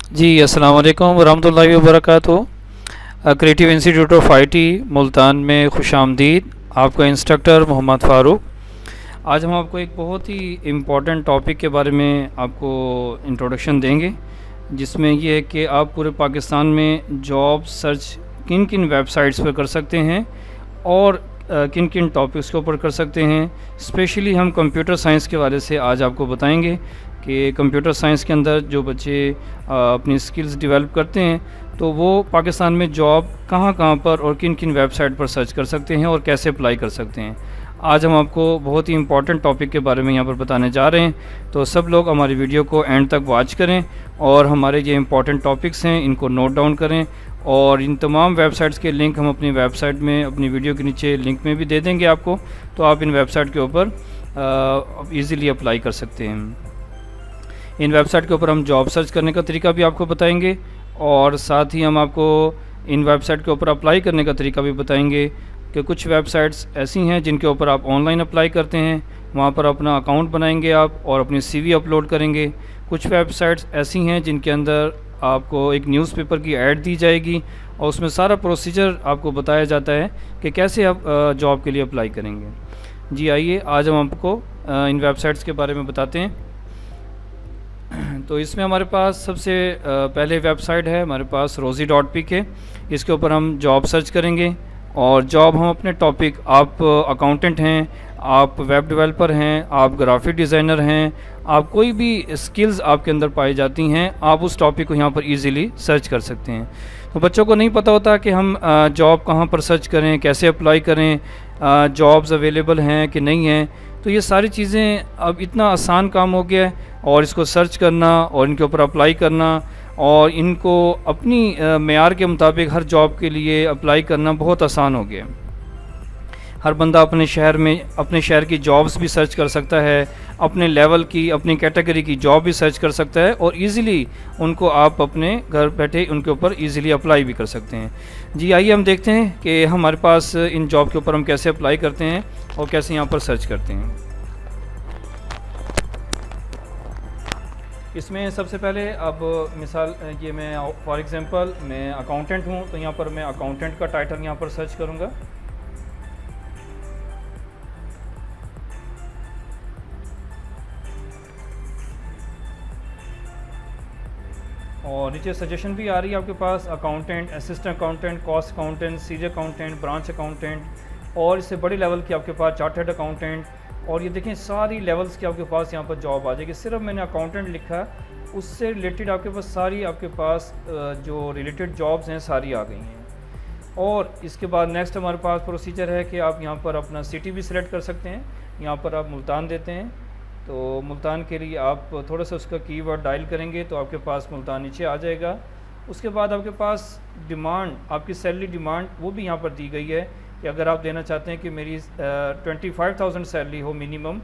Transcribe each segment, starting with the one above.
जी अस्सलाम वालेकुम वरहमतुल्लाहि वबरकातुहू। Creative institute of IT Multan में खुश आमदीद। आपका इंस्ट्रक्टर मोहम्मद फ़ारूक। आज हम आपको एक बहुत ही इम्पोर्टेंट टॉपिक के बारे में आपको इंट्रोडक्शन देंगे, जिसमें ये है कि आप पूरे पाकिस्तान में जॉब सर्च किन किन वेबसाइट्स पर कर सकते हैं और किन किन टॉपिक्स के ऊपर कर सकते हैं। स्पेशली हम कंप्यूटर साइंस के वाले से आज आपको बताएंगे कि कंप्यूटर साइंस के अंदर जो बच्चे अपनी स्किल्स डेवलप करते हैं तो वो पाकिस्तान में जॉब कहाँ कहाँ पर और किन किन वेबसाइट पर सर्च कर सकते हैं और कैसे अप्लाई कर सकते हैं। आज हम आपको बहुत ही इंपॉर्टेंट टॉपिक के बारे में यहाँ पर बताने जा रहे हैं, तो सब लोग हमारी वीडियो को एंड तक वॉच करें और हमारे ये इंपॉर्टेंट टॉपिक्स हैं इनको नोट डाउन करें। और इन तमाम वेबसाइट्स के लिंक हम अपनी वेबसाइट में अपनी वीडियो के नीचे लिंक में भी दे देंगे आपको, तो आप इन वेबसाइट के ऊपर ईज़िली अप्लाई कर सकते हैं। इन वेबसाइट के ऊपर हम जॉब सर्च करने का तरीका भी आपको बताएंगे और साथ ही हम आपको इन वेबसाइट के ऊपर अप्लाई करने का तरीका भी बताएंगे कि कुछ वेबसाइट्स ऐसी हैं जिनके ऊपर आप ऑनलाइन अप्लाई करते हैं, वहाँ पर अपना अकाउंट बनाएंगे आप और अपनी सीवी अपलोड करेंगे। कुछ वेबसाइट्स ऐसी हैं जिनके अंदर आपको एक न्यूज़पेपर की ऐड दी जाएगी और उसमें सारा प्रोसीजर आपको बताया जाता है कि कैसे आप जॉब के लिए अप्लाई करेंगे। जी आइए आज हम आपको इन वेबसाइट्स के बारे में बताते हैं। तो इसमें हमारे पास सबसे पहले वेबसाइट है हमारे पास rozy.pk। इसके ऊपर हम जॉब सर्च करेंगे और जॉब हम अपने टॉपिक, आप अकाउंटेंट हैं, आप वेब डेवलपर हैं, आप ग्राफिक डिज़ाइनर हैं, आप कोई भी स्किल्स आपके अंदर पाई जाती हैं, आप उस टॉपिक को यहाँ पर इजीली सर्च कर सकते हैं। तो बच्चों को नहीं पता होता कि हम जॉब कहाँ पर सर्च करें, कैसे अप्लाई करें, जॉब्स अवेलेबल हैं कि नहीं हैं। तो ये सारी चीज़ें अब इतना आसान काम हो गया है और इसको सर्च करना और इनके ऊपर अप्लाई करना और इनको अपनी मेयार के मुताबिक हर जॉब के लिए अप्लाई करना बहुत आसान हो गया। हर बंदा अपने शहर में अपने शहर की जॉब्स भी सर्च कर सकता है, अपने लेवल की अपनी कैटेगरी की जॉब भी सर्च कर सकता है और इजीली उनको आप अपने घर बैठे उनके ऊपर इजीली अप्लाई भी कर सकते हैं। जी आइए हम देखते हैं कि हमारे पास इन जॉब के ऊपर हम कैसे अप्लाई करते हैं और कैसे यहाँ पर सर्च करते हैं। इसमें सबसे पहले अब मिसाल ये मैं फॉर एग्ज़ाम्पल मैं अकाउंटेंट हूँ, तो यहाँ पर मैं अकाउंटेंट का टाइटल यहाँ पर सर्च करूँगा और नीचे सजेशन भी आ रही है आपके पास accountant, assistant accountant, cost accountant, senior accountant, branch accountant और इससे बड़ी लेवल की आपके पास चार्टर्ड अकाउंटेंट। और ये देखें सारी लेवल्स की आपके पास यहाँ पर जॉब आ जाएगी। सिर्फ मैंने अकाउंटेंट लिखा, उससे रिलेटेड आपके पास सारी आपके पास जो रिलेटेड जॉब्स हैं सारी आ गई हैं। और इसके बाद नेक्स्ट हमारे पास प्रोसीजर है कि आप यहाँ पर अपना सिटी भी सिलेक्ट कर सकते हैं। यहाँ पर आप मुल्तान देते हैं, तो मुल्तान के लिए आप थोड़ा सा उसका कीवर्ड डायल करेंगे तो आपके पास मुल्तान नीचे आ जाएगा। उसके बाद आपके पास डिमांड, आपकी सैलरी डिमांड वो भी यहाँ पर दी गई है कि अगर आप देना चाहते हैं कि मेरी 25,000 सैलरी हो मिनिमम,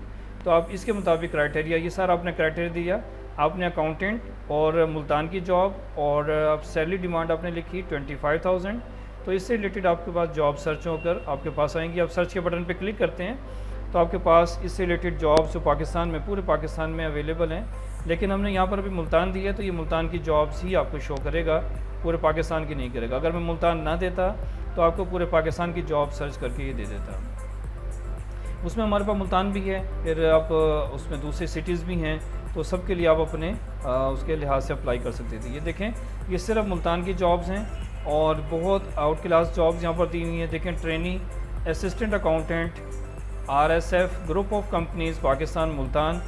तो आप इसके मुताबिक क्राइटेरिया, ये सारा आपने क्राइटेरिया दिया, आपने अकाउंटेंट और मुल्तान की जॉब और आप सैलरी डिमांड आपने लिखी 25,000, तो इससे रिलेटेड आपके पास जॉब सर्च होकर आपके पास आएंगी। आप सर्च के बटन पे क्लिक करते हैं तो आपके पास इससे रिलेटेड जॉब्स जो पाकिस्तान में, पूरे पाकिस्तान में अवेलेबल हैं, लेकिन हमने यहाँ पर अभी मुल्तान दी है तो ये मुल्तान की जॉब्स ही आपको शो करेगा, पूरे पाकिस्तान की नहीं करेगा। अगर मैं मुल्तान ना देता तो आपको पूरे पाकिस्तान की जॉब सर्च करके ये दे देता। उसमें हमारे पास मुल्तान भी है, फिर आप उसमें दूसरे सिटीज़ भी हैं, तो सब के लिए आप अपने उसके लिहाज से अप्लाई कर सकते थे। ये देखें ये सिर्फ मुल्तान की जॉब्स हैं और बहुत आउट क्लास जॉब्स यहाँ पर दी हुई हैं। देखें trainee, assistant accountant, RSF group of companies Pakistan Multan,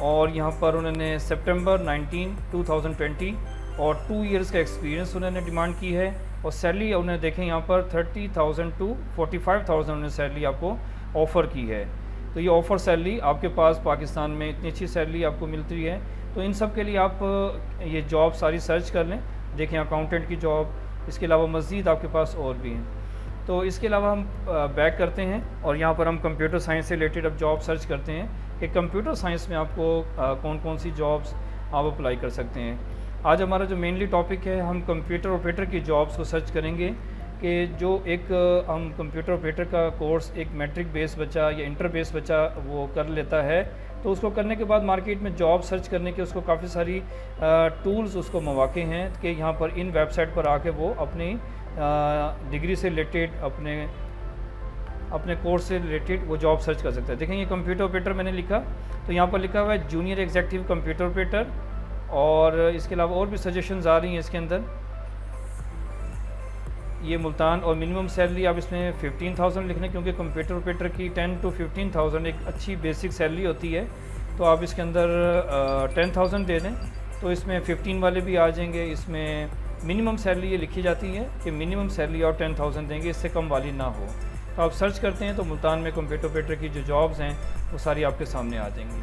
और यहाँ पर उन्होंने सितंबर 19, 2020 और 2 इयर्स का एक्सपीरियंस उन्होंने डिमांड की है। और सैलरी उन्हें देखें यहाँ पर 30,000 टू 45,000 उन्होंने सैलरी आपको ऑफ़र की है। तो ये ऑफ़र सैलरी आपके पास पाकिस्तान में इतनी अच्छी सैलरी आपको मिलती है। तो इन सब के लिए आप ये जॉब सारी सर्च कर लें। देखें अकाउंटेंट की जॉब, इसके अलावा मज़ीद आपके पास और भी हैं। तो इसके अलावा हम बैक करते हैं और यहाँ पर हम कंप्यूटर साइंस से रिलेटेड अब जॉब सर्च करते हैं कि कंप्यूटर साइंस में आपको कौन कौन सी जॉब्स आप अप्लाई कर सकते हैं। आज हमारा जो मेनली टॉपिक है, हम कंप्यूटर ऑपरेटर की जॉब्स को सर्च करेंगे कि जो एक हम कंप्यूटर ऑपरेटर का कोर्स एक मैट्रिक बेस बच्चा या इंटर बेस बच्चा वो कर लेता है, तो उसको करने के बाद मार्केट में जॉब सर्च करने के उसको काफ़ी सारी टूल्स उसको मौके हैं कि यहाँ पर इन वेबसाइट पर आके वो अपनी डिग्री से रिलेटेड अपने कोर्स से रिलेटेड वो जॉब सर्च कर सकता है। देखें ये कंप्यूटर ऑपरेटर मैंने लिखा, तो यहाँ पर लिखा हुआ है जूनियर एग्जीक्यूटिव कंप्यूटर ऑपरेटर, और इसके अलावा और भी सजेशंस आ रही हैं इसके अंदर। ये मुल्तान और मिनिमम सैलरी आप इसमें 15,000 लिखना, क्योंकि कंप्यूटर ऑपरेटर की 10 to 15,000 एक अच्छी बेसिक सैलरी होती है, तो आप इसके अंदर 10,000 दे दें तो इसमें 15 वाले भी आ जाएंगे। इसमें मिनिमम सैलरी ये लिखी जाती है कि मिनिमम सैलरी और 10,000 देंगे, इससे कम वाली ना हो। तो आप सर्च करते हैं तो मुल्तान में कंप्यूटर ऑपरेटर की जो जॉब्स हैं वो सारी आपके सामने आ जाएंगी।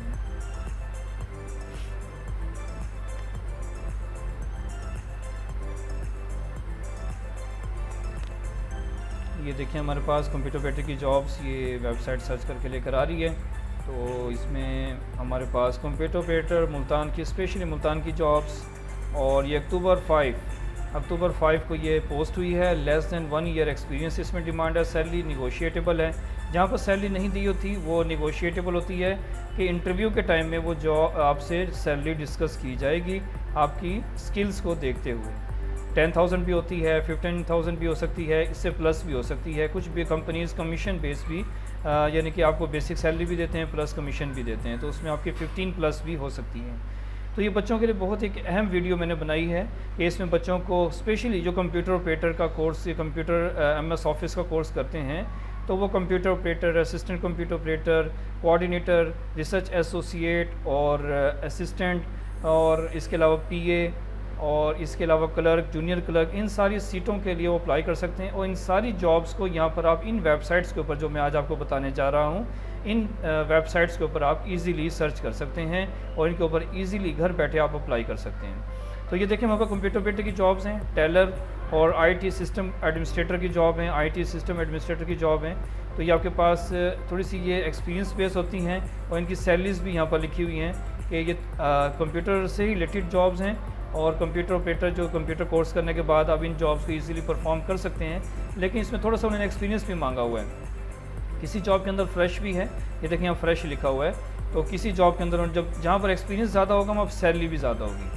ये देखिए हमारे पास कंप्यूटर ऑपरेटर की जॉब्स ये वेबसाइट सर्च करके लेकर आ रही है। तो इसमें हमारे पास कंप्यूटर ऑपरेटर मुल्तान की, स्पेशली मुल्तान की जॉब्स, और ये अक्टूबर 5 को ये पोस्ट हुई है। लेस दैन 1 ईयर एक्सपीरियंस इसमें डिमांड है। सैलरी निगोशिएटेबल है, जहाँ पर सैलरी नहीं दी होती वो निगोशिएटेबल होती है कि इंटरव्यू के टाइम में वो जॉब आपसे सैलरी डिस्कस की जाएगी आपकी स्किल्स को देखते हुए। 10,000 भी होती है, 15,000 भी हो सकती है, इससे प्लस भी हो सकती है। कुछ भी कंपनीज़ कमीशन बेस भी यानी कि आपको बेसिक सैलरी भी देते हैं प्लस कमीशन भी देते हैं, तो उसमें आपकी 15 प्लस भी हो सकती हैं। तो ये बच्चों के लिए बहुत एक अहम वीडियो मैंने बनाई है कि इसमें बच्चों को स्पेशली जो कंप्यूटर ऑपरेटर का कोर्स या कंप्यूटर MS ऑफिस का कोर्स करते हैं, तो वो computer operator, assistant computer operator, coordinator, research associate और असिस्टेंट, और इसके अलावा PA, और इसके अलावा क्लर्क, जूनियर क्लर्क, इन सारी सीटों के लिए वो अप्लाई कर सकते हैं। और इन सारी जॉब्स को यहाँ पर आप इन वेबसाइट्स के ऊपर जो मैं आज आपको बताने जा रहा हूँ, इन वेबसाइट्स के ऊपर आप इजीली सर्च कर सकते हैं और इनके ऊपर इजीली घर बैठे आप अप्लाई कर सकते हैं। तो ये देखें हमारे पास कंप्यूटर ऑपरेटर की जॉब्स हैं, टेलर और IT सिस्टम एडमिनिस्ट्रेटर की जॉब हैं, IT सिस्टम एडमिनिस्ट्रेटर की जॉब हैं। तो ये आपके पास थोड़ी सी ये एक्सपीरियंस बेस होती हैं और इनकी सैलरीज भी यहाँ पर लिखी हुई हैं कि ये कंप्यूटर से ही रिलेटेड जॉब्स हैं, और कंप्यूटर ऑपरेटर जो कंप्यूटर कोर्स करने के बाद आप इन जॉब्स को इजीली परफॉर्म कर सकते हैं। लेकिन इसमें थोड़ा सा उन्होंने एक्सपीरियंस भी मांगा हुआ है। किसी जॉब के अंदर फ्रेश भी है, ये देखें यहाँ फ्रेश लिखा हुआ है। तो किसी जॉब के अंदर जब जहाँ पर एक्सपीरियंस ज़्यादा होगा वहाँ सैलरी भी ज़्यादा होगी।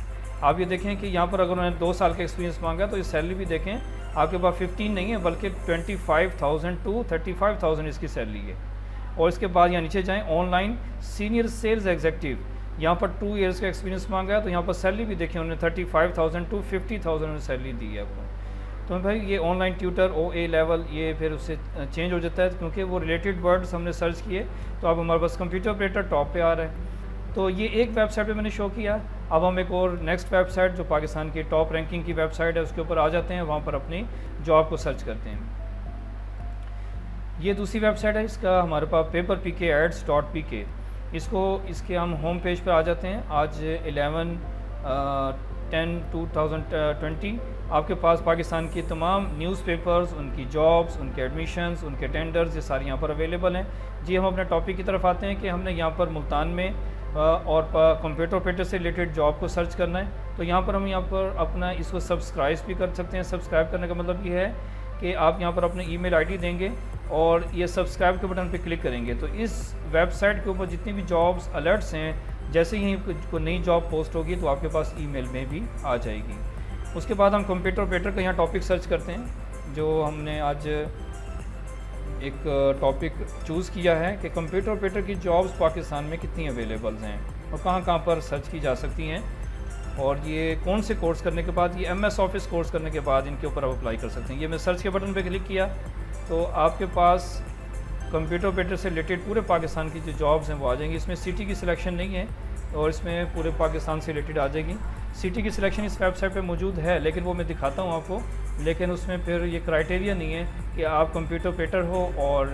आप ये देखें कि यहाँ पर अगर उन्होंने 2 साल का एक्सपीरियंस मांगा तो ये सैलरी भी देखें आपके पास 15 नहीं है बल्कि 25,000 to 35,000 इसकी सैलरी है। और इसके बाद यहाँ नीचे जाएँ, ऑनलाइन सीनियर सेल्स एग्जीक्यूटिव, यहाँ पर 2 ईयर्स का एक्सपीरियंस मांगा है, तो यहाँ पर सैलरी भी देखें उन्होंने 35,000 to 50,000 उन्होंने सैलरी दी है आपको। तो भाई ये ऑनलाइन ट्यूटर OA लेवल ये फिर उससे चेंज हो जाता है, क्योंकि वो रिलेटेड वर्ड्स हमने सर्च किए तो अब हमारे पास कंप्यूटर ऑपरेटर टॉप पे आ रहा है। तो ये एक वेबसाइट पे मैंने शो किया। अब हम एक और नेक्स्ट वेबसाइट जो पाकिस्तान की टॉप रैंकिंग की वेबसाइट है उसके ऊपर आ जाते हैं, वहाँ पर अपनी जॉब को सर्च करते हैं। ये दूसरी वेबसाइट है, इसका हमारे पास paperpkads.pk, इसके हम होम पेज पर आ जाते हैं। आज 11/10/2020 आपके पास पाकिस्तान की तमाम न्यूज़पेपर्स, उनकी जॉब्स, उनके एडमिशन्स, उनके टेंडर्स, ये सारी यहाँ पर अवेलेबल हैं। जी हम अपने टॉपिक की तरफ आते हैं कि हमने यहाँ पर मुल्तान में और कंप्यूटर ऑपरेटर से रिलेटेड जॉब को सर्च करना है। तो यहाँ पर हम यहाँ पर अपना इसको सब्सक्राइब भी कर सकते हैं। सब्सक्राइब करने का मतलब ये है कि आप यहाँ पर अपने ईमेल आईडी देंगे और ये सब्सक्राइब के बटन पे क्लिक करेंगे तो इस वेबसाइट के ऊपर जितनी भी जॉब्स अलर्ट्स हैं, जैसे ही कोई नई जॉब पोस्ट होगी तो आपके पास ईमेल में भी आ जाएगी। उसके बाद हम कंप्यूटर ऑपरेटर का यहाँ टॉपिक सर्च करते हैं। जो हमने आज एक टॉपिक चूज़ किया है कि कंप्यूटर ऑपरेटर की जॉब्स पाकिस्तान में कितनी अवेलेबल हैं और कहाँ पर सर्च की जा सकती हैं, और ये कौन से कोर्स करने के बाद, ये MS ऑफिस कोर्स करने के बाद इनके ऊपर आप अप्लाई कर सकते हैं। ये मैं सर्च के बटन पे क्लिक किया तो आपके पास कंप्यूटर ऑपरेटर से रिलेटेड पूरे पाकिस्तान की जो जॉब्स हैं वो आ जाएंगी। इसमें सिटी की सिलेक्शन नहीं है और इसमें पूरे पाकिस्तान से रिलेटेड आ जाएगी। सिटी की सिलेक्शन इस वेबसाइट पे मौजूद है, लेकिन वो मैं दिखाता हूँ आपको, लेकिन उसमें फिर ये क्राइटेरिया नहीं है कि आप कंप्यूटर ऑपरेटर हो और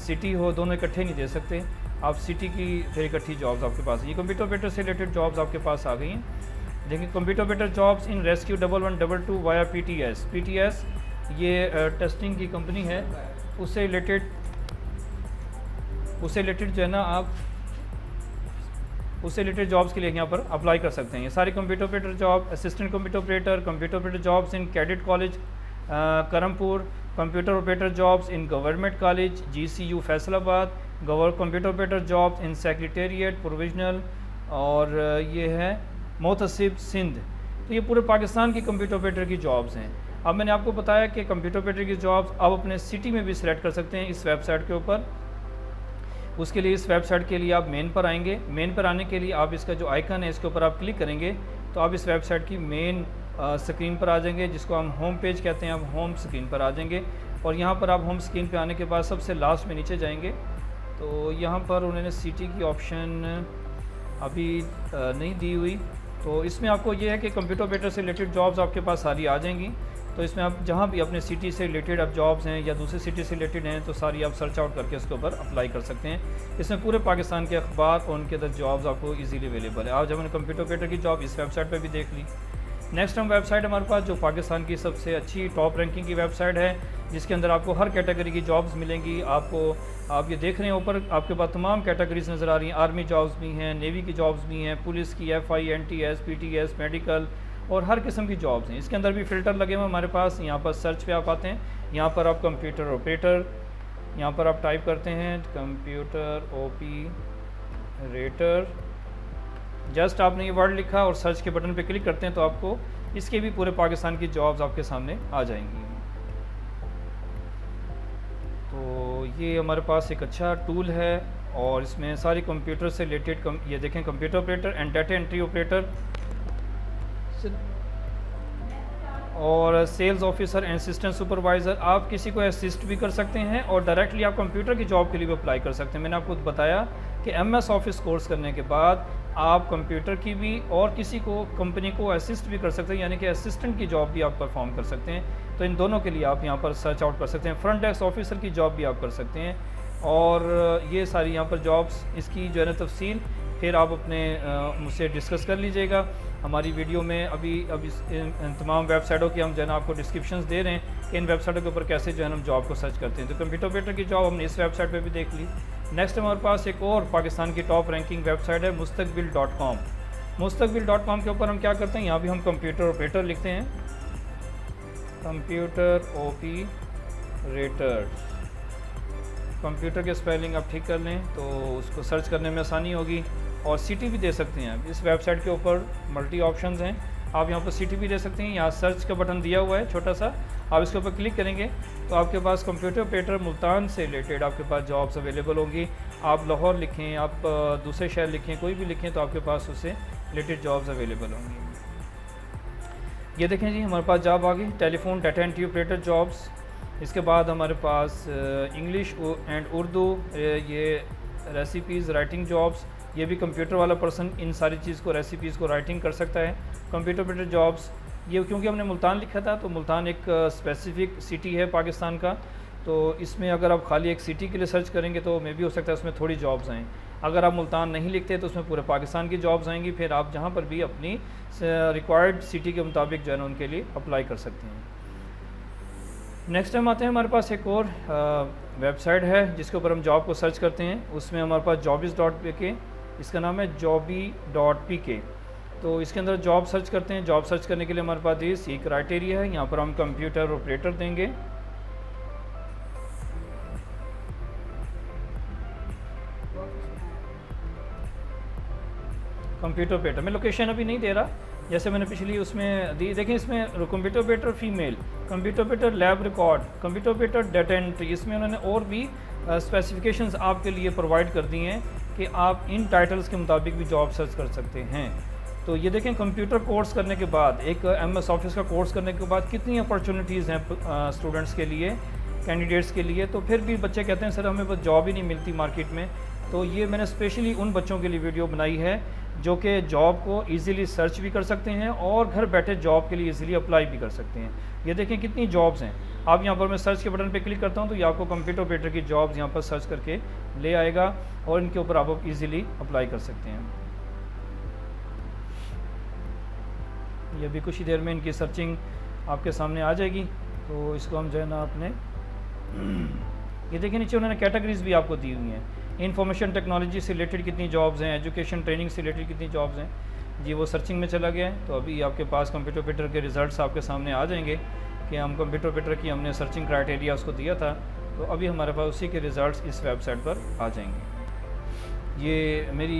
सिटी हो, दोनों इकट्ठे नहीं दे सकते। आप सिटी की फिर इकट्ठी जॉब्स आपके पास, ये कंप्यूटर ऑपरेटर से रिलेटेड जॉब्स आपके पास आ गई हैं। देखिए computer operator jobs in rescue 1122 via PTS ये टेस्टिंग की कंपनी है, उससे रिलेटेड जो है ना आप उससे रिलेटेड जॉब्स के लिए यहाँ पर अप्लाई कर सकते हैं। ये सारी computer operator job, assistant computer operator jobs in cadet college Karampur, computer operator jobs in government college GCU Faisalabad, computer operator jobs in secretariat provisional, और ये है मोहतसिब सिंध। तो ये पूरे पाकिस्तान की कंप्यूटर ऑपरेटर की जॉब्स हैं। अब मैंने आपको बताया कि कंप्यूटर ऑपरेटर की जॉब्स आप अपने सिटी में भी सिलेक्ट कर सकते हैं इस वेबसाइट के ऊपर। उसके लिए इस वेबसाइट के लिए आप मेन पर आएंगे। मेन पर आने के लिए आप इसका जो आइकन है इसके ऊपर आप क्लिक करेंगे तो आप इस वेबसाइट की मेन स्क्रीन पर आ जाएंगे, जिसको हम होम पेज कहते हैं। आप होम स्क्रीन पर आ जाएंगे और यहाँ पर आप होम स्क्रीन पर आने के बाद सबसे लास्ट में नीचे जाएंगे तो यहाँ पर उन्होंने सिटी की ऑप्शन अभी नहीं दी हुई। तो इसमें आपको ये है कि कंप्यूटर ऑपरेटर से रिलेटेड जॉब्स आपके पास सारी आ जाएंगी। तो इसमें आप जहाँ भी अपने सिटी से रिलेटेड अब जॉब्स हैं या दूसरी सिटी से रिलेटेड हैं तो सारी आप सर्च आउट करके इसके ऊपर अप्लाई कर सकते हैं। इसमें पूरे पाकिस्तान के अखबार और उनके अंदर जॉब्स आपको इजीली अवेलेबल है। आज हमने कंप्यूटर ऑपरेटर की जॉब इस वेबसाइट पर भी देख ली। नेक्स्ट हम वेबसाइट हमारे पास जो पाकिस्तान की सबसे अच्छी टॉप रैंकिंग की वेबसाइट है, जिसके अंदर आपको हर कैटेगरी की जॉब्स मिलेंगी। आप ये देख रहे हैं ऊपर आपके पास तमाम कैटेगरीज नज़र आ रही हैं। आर्मी जॉब्स भी हैं, नेवी की जॉब्स भी हैं, पुलिस की, FI, NTS, PTS, मेडिकल और हर किस्म की जॉब्स हैं। इसके अंदर भी फ़िल्टर लगे हुए हमारे पास। यहाँ पर सर्च पे आप आते हैं, यहाँ पर आप कंप्यूटर ऑपरेटर, यहाँ पर आप टाइप करते हैं कंप्यूटर ऑपरेटर। जस्ट आपने ये वर्ड लिखा और सर्च के बटन पे क्लिक करते हैं तो आपको इसके भी पूरे पाकिस्तान की जॉब्स आपके सामने आ जाएंगी। तो ये हमारे पास एक अच्छा टूल है और इसमें सारी कंप्यूटर से रिलेटेड ये देखें computer operator and data entry operator और sales officer and assistant supervisor. आप किसी को असिस्ट भी कर सकते हैं और डायरेक्टली आप कंप्यूटर की जॉब के लिए भी अप्लाई कर सकते हैं। मैंने आपको बताया कि MS ऑफिस कोर्स करने के बाद आप कंप्यूटर की भी और किसी को कंपनी को असिस्ट भी कर सकते हैं, यानी कि असिस्टेंट की जॉब भी आप परफॉर्म कर सकते हैं। तो इन दोनों के लिए आप यहाँ पर सर्च आउट कर सकते हैं। फ्रंट डेस्क ऑफिसर की जॉब भी आप कर सकते हैं और ये सारी यहाँ पर जॉब्स इसकी जो है ना तफसील फिर आप अपने मुझसे डिस्कस कर लीजिएगा। हमारी वीडियो में अभी इन तमाम वेबसाइटों की हम जो है ना आपको डिस्क्रिप्शंस दे रहे हैं कि इन वेबसाइटों के ऊपर कैसे जो है हम जॉब को सर्च करते हैं। तो कंप्यूटर ऑपरेटर की जॉब हमने इस वेबसाइट पे भी देख ली। नेक्स्ट हमारे पास एक और पाकिस्तान की टॉप रैंकिंग वेबसाइट है मुस्तकबिल.com। मुस्तकबिल.com के ऊपर हम क्या करते हैं, यहाँ भी हम कंप्यूटर ऑपरेटर लिखते हैं, कंप्यूटर ऑपरेटर। कंप्यूटर के स्पेलिंग आप ठीक कर लें तो उसको सर्च करने में आसानी होगी। और सिटी भी दे सकते हैं। इस वेबसाइट के ऊपर मल्टी ऑप्शंस हैं, आप यहाँ पर सिटी भी दे सकते हैं। यहाँ सर्च का बटन दिया हुआ है छोटा सा, आप इसके ऊपर क्लिक करेंगे तो आपके पास कंप्यूटर ऑपरेटर मुल्तान से रिलेटेड आपके पास जॉब्स अवेलेबल होंगी। आप लाहौर लिखें, आप दूसरे शहर लिखें, कोई भी लिखें तो आपके पास उससे रिलेटेड जॉब्स अवेलेबल होंगी। ये देखें जी हमारे पास जॉब आ गई, telephone data entry operator jobs. इसके बाद हमारे पास इंग्लिश एंड उर्दू, ये रेसिपीज़ राइटिंग जॉब्स। ये भी कंप्यूटर वाला पर्सन इन सारी चीज़ को रेसिपीज़ को राइटिंग कर सकता है। कंप्यूटर ऑपरेटर जॉब्स ये क्योंकि हमने मुल्तान लिखा था तो मुल्तान एक स्पेसिफिक सिटी है पाकिस्तान का, तो इसमें अगर आप खाली एक सिटी के लिए सर्च करेंगे तो मे भी हो सकता है उसमें थोड़ी जॉब्स आएँ। अगर आप मुल्तान नहीं लिखते तो उसमें पूरे पाकिस्तान की जॉब्स आएंगी। फिर आप जहाँ पर भी अपनी रिक्वायर्ड सिटी के मुताबिक जो है ना उनके लिए अप्लाई कर सकते हैं। नेक्स्ट टाइम आते हैं, हमारे पास एक और वेबसाइट है जिसके ऊपर हम जॉब को सर्च करते हैं। उसमें हमारे पास jobbies.pk, इसका नाम है jobby.pk। तो इसके अंदर जॉब सर्च करते हैं। जॉब सर्च करने के लिए हमारे पास ये सी क्राइटेरिया है। यहाँ पर हम कंप्यूटर ऑपरेटर देंगे, कंप्यूटर ऑपरेटर में लोकेशन अभी नहीं दे रहा जैसे मैंने पिछली उसमें दी। देखें इसमें computer operator female, computer operator lab record, computer operator data entry, इसमें उन्होंने और भी स्पेसिफिकेशंस आपके लिए प्रोवाइड कर दी हैं कि आप इन टाइटल्स के मुताबिक भी जॉब सर्च कर सकते हैं। तो ये देखें कंप्यूटर कोर्स करने के बाद, एक MS ऑफिस का कोर्स करने के बाद कितनी अपॉर्चुनिटीज़ हैं स्टूडेंट्स के लिए, कैंडिडेट्स के लिए। तो फिर भी बच्चे कहते हैं सर हमें बस जॉब ही नहीं मिलती मार्केट में। तो ये मैंने स्पेशली उन बच्चों के लिए वीडियो बनाई है जो कि जॉब को इजीली सर्च भी कर सकते हैं और घर बैठे जॉब के लिए इजीली अप्लाई भी कर सकते हैं। ये देखें कितनी जॉब्स हैं। आप यहाँ पर मैं सर्च के बटन पे क्लिक करता हूँ तो ये आपको कंप्यूटर ऑपरेटर की जॉब्स यहाँ पर सर्च करके ले आएगा और इनके ऊपर आप इजीली अप्लाई कर सकते हैं। ये भी कुछ ही देर में इनकी सर्चिंग आपके सामने आ जाएगी। तो इसको हम जो है ना अपने ये देखिए नीचे उन्होंने कैटेगरीज भी आपको दी हुई हैं। इंफॉर्मेशन टेक्नोलॉजी से रिलेटेड कितनी जॉब्स हैं, एजुकेशन ट्रेनिंग से रिलेटेड कितनी जॉब्स हैं जी। वो सर्चिंग में चला गया है तो अभी आपके पास कंप्यूटर ऑपरेटर के रिजल्ट्स आपके सामने आ जाएंगे। कि हम कंप्यूटर ऑपरेटर की हमने सर्चिंग क्राइटेरिया उसको दिया था, तो अभी हमारे पास उसी के रिज़ल्ट्स इस वेबसाइट पर आ जाएंगे। ये मेरी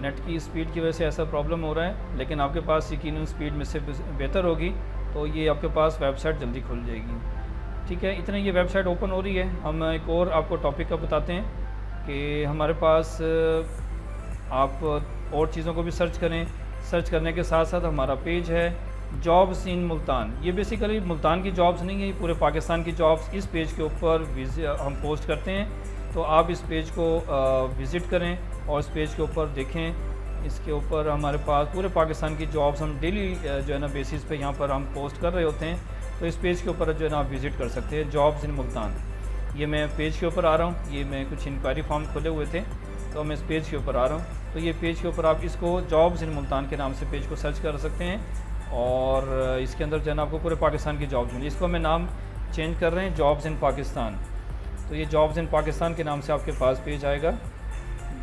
नेट की स्पीड की वजह से ऐसा प्रॉब्लम हो रहा है, लेकिन आपके पास यकीनन स्पीड में से बेहतर होगी तो ये आपके पास वेबसाइट जल्दी खुल जाएगी। ठीक है, इतने ये वेबसाइट ओपन हो रही है। हम एक और आपको टॉपिक का बताते हैं कि हमारे पास आप और चीज़ों को भी सर्च करें। सर्च करने के साथ साथ हमारा पेज है जॉब्स इन मुल्तान। ये बेसिकली मुल्तान की जॉब्स नहीं है, पूरे पाकिस्तान की जॉब्स इस पेज के ऊपर हम पोस्ट करते हैं। तो आप इस पेज को विज़िट करें और इस पेज के ऊपर देखें। इसके ऊपर हमारे पास पूरे पाकिस्तान की जॉब्स हम डेली जो है ना बेसिस पे यहाँ पर हम पोस्ट कर रहे होते हैं। तो इस पेज के ऊपर जो है ना आप विज़िट कर सकते हैं, जॉब्स इन मुल्तान। ये मैं पेज के ऊपर आ रहा हूँ, ये मैं कुछ इंक्वायरी फॉर्म खोले हुए थे तो मैं इस पेज के ऊपर आ रहा हूँ। तो ये पेज के ऊपर आप इसको जॉब्स इन मुल्तान के नाम से पेज को सर्च कर सकते हैं और इसके अंदर जो है ना आपको पूरे पाकिस्तान की जॉब्स मिली। इसको मैं नाम चेंज कर रहे हैं जॉब्स इन पाकिस्तान। तो ये जॉब्स इन पाकिस्तान के नाम से आपके पास पेज आएगा,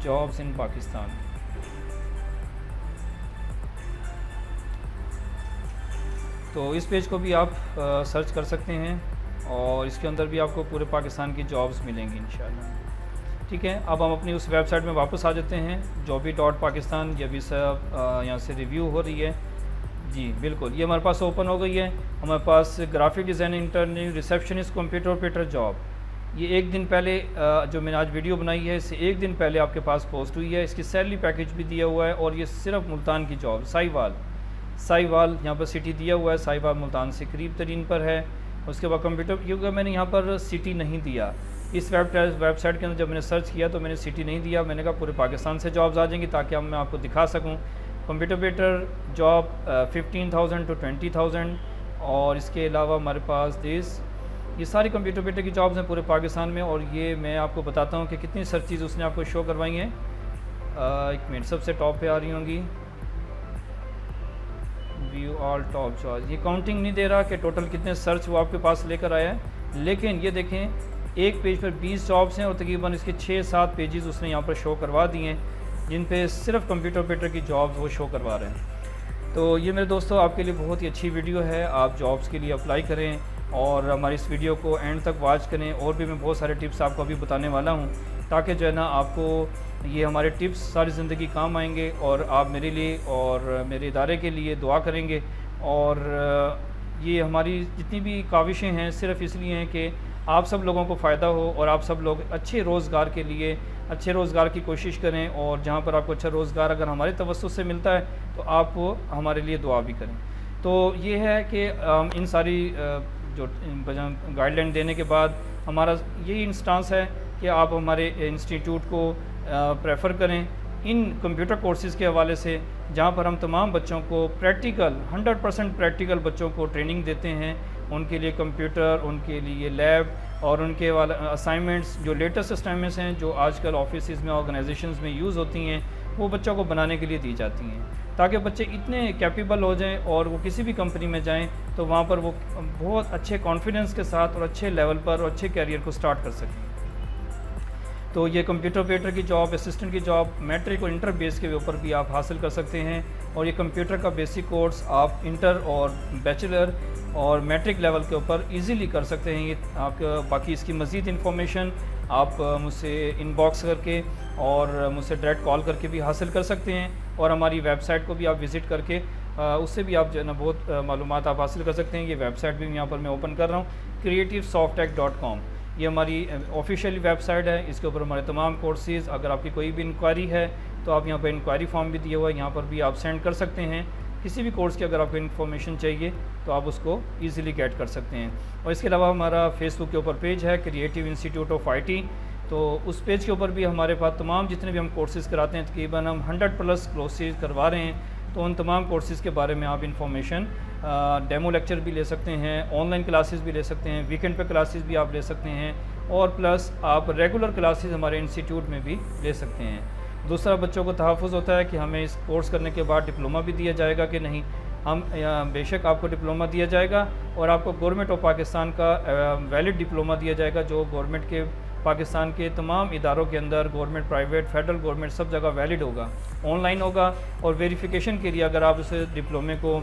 जॉब्स इन पाकिस्तान। तो इस पेज को भी आप सर्च कर सकते हैं और इसके अंदर भी आपको पूरे पाकिस्तान की जॉब्स मिलेंगी इंशाल्लाह। ठीक है, अब हम अपनी उस वेबसाइट में वापस आ जाते हैं jobby.pakistan। ये भी सब यहाँ से रिव्यू हो रही है। जी बिल्कुल, ये हमारे पास ओपन हो गई है। हमारे पास graphic design intern receptionist computer operator job, ये एक दिन पहले जो मैंने आज वीडियो बनाई है इससे एक दिन पहले आपके पास पोस्ट हुई है। इसकी सैलरी पैकेज भी दिया हुआ है और ये सिर्फ मुल्तान की जॉब, साहिवाल यहाँ पर सिटी दिया हुआ है, साहिवाल मुल्तान से करीब तरीन पर है। उसके बाद कंप्यूटर, क्योंकि मैंने यहाँ पर सिटी नहीं दिया इस वेबसाइट के अंदर, जब मैंने सर्च किया तो मैंने सिटी नहीं दिया। मैंने कहा पूरे पाकिस्तान से जॉब्स आ जाएंगी ताकि मैं आपको दिखा सकूँ। कंप्यूटर ऑपरेटर जॉब 15,000 to 20,000 और इसके अलावा हमारे पास ये सारी कंप्यूटर ऑपरेटर की जॉब्स हैं पूरे पाकिस्तान में। और ये मैं आपको बताता हूँ कि कितनी सर्चेज उसने आपको शो करवाई हैं। एक मिनट, सबसे टॉप पे आ रही होंगी व्यू ऑल टॉप जॉब्स। ये काउंटिंग नहीं दे रहा कि टोटल कितने सर्च वो आपके पास लेकर आया है, लेकिन ये देखें एक पेज पर 20 जॉब्स हैं और तकरीबन इसके 6-7 पेजेस उसने यहाँ पर शो करवा दिए हैं जिन पे सिर्फ कंप्यूटर ऑपरेटर की जॉब्स वो शो करवा रहे हैं। तो ये मेरे दोस्तों आपके लिए बहुत ही अच्छी वीडियो है, आप जॉब्स के लिए अप्लाई करें और हमारी इस वीडियो को एंड तक वॉच करें। और भी मैं बहुत सारे टिप्स आपको अभी बताने वाला हूँ ताकि जो है ना आपको ये हमारे टिप्स सारी ज़िंदगी काम आएंगे और आप मेरे लिए और मेरे इदारे के लिए दुआ करेंगे। और ये हमारी जितनी भी काविशें हैं सिर्फ़ इसलिए हैं कि आप सब लोगों को फ़ायदा हो और आप सब लोग अच्छे रोज़गार के लिए अच्छे रोज़गार की कोशिश करें। और जहाँ पर आपको अच्छा रोज़गार अगर हमारे तवज्जुह से मिलता है तो आप हमारे लिए दुआ भी करें। तो ये है कि इन सारी जो गाइडलाइन देने के बाद हमारा यही इंस्टांस है कि आप हमारे इंस्टीट्यूट को प्रेफर करें इन कंप्यूटर कोर्सेज़ के हवाले से, जहाँ पर हम तमाम बच्चों को प्रैक्टिकल 100% प्रैक्टिकल बच्चों को ट्रेनिंग देते हैं। उनके लिए कंप्यूटर, उनके लिए लैब और उनके वाला असाइनमेंट्स जो लेटेस्ट असाइनमेंट्स हैं जो आजकल ऑफिस में ऑर्गेनाइजेशंस में यूज़ होती हैं वो बच्चों को बनाने के लिए दी जाती हैं ताकि बच्चे इतने कैपेबल हो जाएं और वो किसी भी कंपनी में जाएं तो वहाँ पर वो बहुत अच्छे कॉन्फिडेंस के साथ और अच्छे लेवल पर और अच्छे कैरियर को स्टार्ट कर सकें। तो ये कंप्यूटर ऑपरेटर की जॉब, असिस्टेंट की जॉब मैट्रिक और इंटर बेस के ऊपर भी आप हासिल कर सकते हैं। और ये कंप्यूटर का बेसिक कोर्स आप इंटर और बैचलर और मैट्रिक लेवल के ऊपर इजीली कर सकते हैं। ये आपका बाकी इसकी मज़ीद इन्फॉर्मेशन आप मुझसे इनबॉक्स करके और मुझसे डायरेक्ट कॉल करके भी हासिल कर सकते हैं। और हमारी वेबसाइट को भी आप विज़िट करके उससे भी आप जो है ना बहुत मालूमात आप हासिल कर सकते हैं। ये वेबसाइट भी यहाँ पर मैं ओपन कर रहा हूँ, creativesoftech.com। ये हमारी ऑफिशियल वेबसाइट है, इसके ऊपर हमारे तमाम कोर्सेज़। अगर आपकी कोई भी इंक्वायरी है तो आप यहाँ पर इंक्वायरी फॉर्म भी दिया हुआ है, यहाँ पर भी आप सेंड कर सकते हैं। किसी भी कोर्स की अगर आपको इन्फॉर्मेशन चाहिए तो आप उसको इजीली गेट कर सकते हैं। और इसके अलावा हमारा फेसबुक के ऊपर पेज है क्रिएटिव इंस्टीट्यूट ऑफ IT। तो उस पेज के ऊपर भी हमारे पास तमाम जितने भी हम कोर्सेज़ कराते हैं, तकरीबन हम 100+ कोर्सेज़ करवा रहे हैं। तो उन तमाम कोर्सेज़ के बारे में आप इन्फॉर्मेशन डेमो लेक्चर भी ले सकते हैं, ऑनलाइन क्लासेस भी ले सकते हैं, वीकेंड पे क्लासेस भी आप ले सकते हैं और प्लस आप रेगुलर क्लासेस हमारे इंस्टीट्यूट में भी ले सकते हैं। दूसरा, बच्चों को तहफ़्फ़ुज़ होता है कि हमें इस कोर्स करने के बाद डिप्लोमा भी दिया जाएगा कि नहीं। हम बेशक आपको डिप्लोमा दिया जाएगा और आपको गवर्नमेंट ऑफ पाकिस्तान का वैलिड डिप्लोमा दिया जाएगा जो गवर्नमेंट के पाकिस्तान के तमाम इदारों के अंदर, गवर्नमेंट, प्राइवेट, फेडरल गवर्नमेंट सब जगह वैलिड होगा, ऑनलाइन होगा। और वेरिफिकेशन के लिए अगर आप उस डिप्लोमे को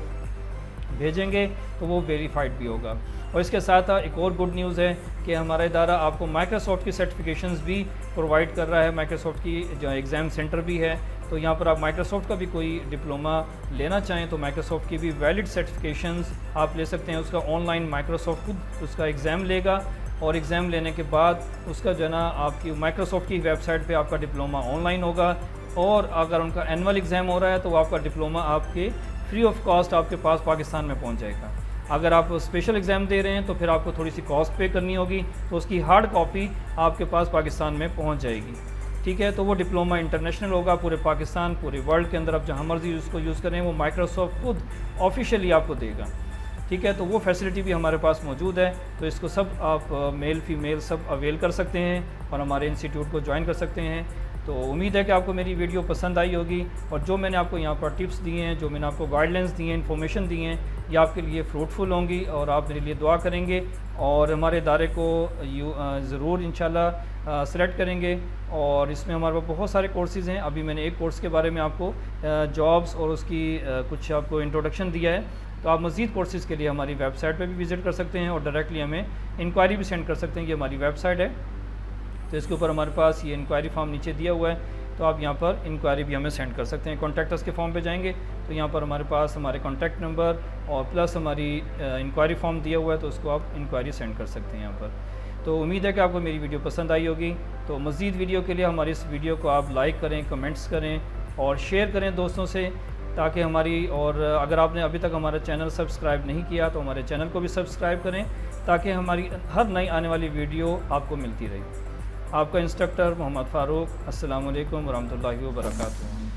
भेजेंगे तो वो वेरीफाइड भी होगा। और इसके साथ एक और गुड न्यूज़ है कि हमारा इदारा आपको माइक्रोसॉफ्ट की सर्टिफिकेशंस भी प्रोवाइड कर रहा है। माइक्रोसॉफ्ट की जो एग्ज़ाम सेंटर भी है, तो यहाँ पर आप माइक्रोसॉफ्ट का भी कोई डिप्लोमा लेना चाहें तो माइक्रोसॉफ्ट की भी वैलिड सर्टिफिकेशंस आप ले सकते हैं। उसका ऑनलाइन माइक्रोसॉफ्ट खुद उसका एग्ज़ाम लेगा और एग्ज़ाम लेने के बाद उसका जो है ना आपकी माइक्रोसॉफ्ट की वेबसाइट पे आपका डिप्लोमा ऑनलाइन होगा। और अगर उनका एनुअल एग्ज़ाम हो रहा है तो आपका डिप्लोमा आपके फ्री ऑफ कॉस्ट आपके पास पाकिस्तान में पहुंच जाएगा। अगर आप स्पेशल एग्ज़ाम दे रहे हैं तो फिर आपको थोड़ी सी कॉस्ट पे करनी होगी, तो उसकी हार्ड कॉपी आपके पास पाकिस्तान में पहुंच जाएगी। ठीक है, तो वो डिप्लोमा इंटरनेशनल होगा, पूरे पाकिस्तान पूरे वर्ल्ड के अंदर आप जहाँ मर्जी उसको यूज़ करें वो माइक्रोसॉफ्ट खुद ऑफिशियली आपको देगा। ठीक है, तो वो फैसिलिटी भी हमारे पास मौजूद है, तो इसको सब आप मेल फीमेल सब अवेल कर सकते हैं और हमारे इंस्टीट्यूट को ज्वाइन कर सकते हैं। तो उम्मीद है कि आपको मेरी वीडियो पसंद आई होगी और जो मैंने आपको यहाँ पर टिप्स दिए हैं, जो मैंने आपको गाइडलाइंस दी हैं, इन्फॉर्मेशन दी हैं, ये आपके लिए फ्रूटफुल होंगी और आप मेरे लिए दुआ करेंगे और हमारे इदारे को ज़रूर इंशाल्लाह सेलेक्ट करेंगे। और इसमें हमारे पास बहुत सारे कोर्सेज़ हैं। अभी मैंने एक कोर्स के बारे में आपको जॉब्स और उसकी कुछ आपको इंट्रोडक्शन दिया है, तो आप मज़ीद कोर्सेज़ के लिए हमारी वेबसाइट पे भी विज़िट कर सकते हैं और डायरेक्टली हमें इंक्वायरी भी सेंड कर सकते हैं। ये हमारी वेबसाइट है, तो इसके ऊपर हमारे पास ये इंक्वायरी फॉर्म नीचे दिया हुआ है, तो आप यहाँ पर इंक्वायरी भी हमें सेंड कर सकते हैं। कॉन्टैक्ट अस के फॉर्म पे जाएंगे तो यहाँ पर हमारे पास हमारे कॉन्टैक्ट नंबर और प्लस हमारी इंक्वायरी फॉर्म दिया हुआ है, तो उसको आप इंक्वायरी सेंड कर सकते हैं यहाँ पर। तो उम्मीद है कि आपको मेरी वीडियो पसंद आई होगी। तो मज़ीद वीडियो के लिए हमारी इस वीडियो को आप लाइक करें, कमेंट्स करें और शेयर करें दोस्तों से, ताकि हमारी, और अगर आपने अभी तक हमारा चैनल सब्सक्राइब नहीं किया तो हमारे चैनल को भी सब्सक्राइब करें, ताकि हमारी हर नई आने वाली वीडियो आपको मिलती रहे। आपका इंस्ट्रक्टर मोहम्मद फ़ारूक। अस्सलामु अलैकुम वरहमतुल्लाहि वबरकातुहू।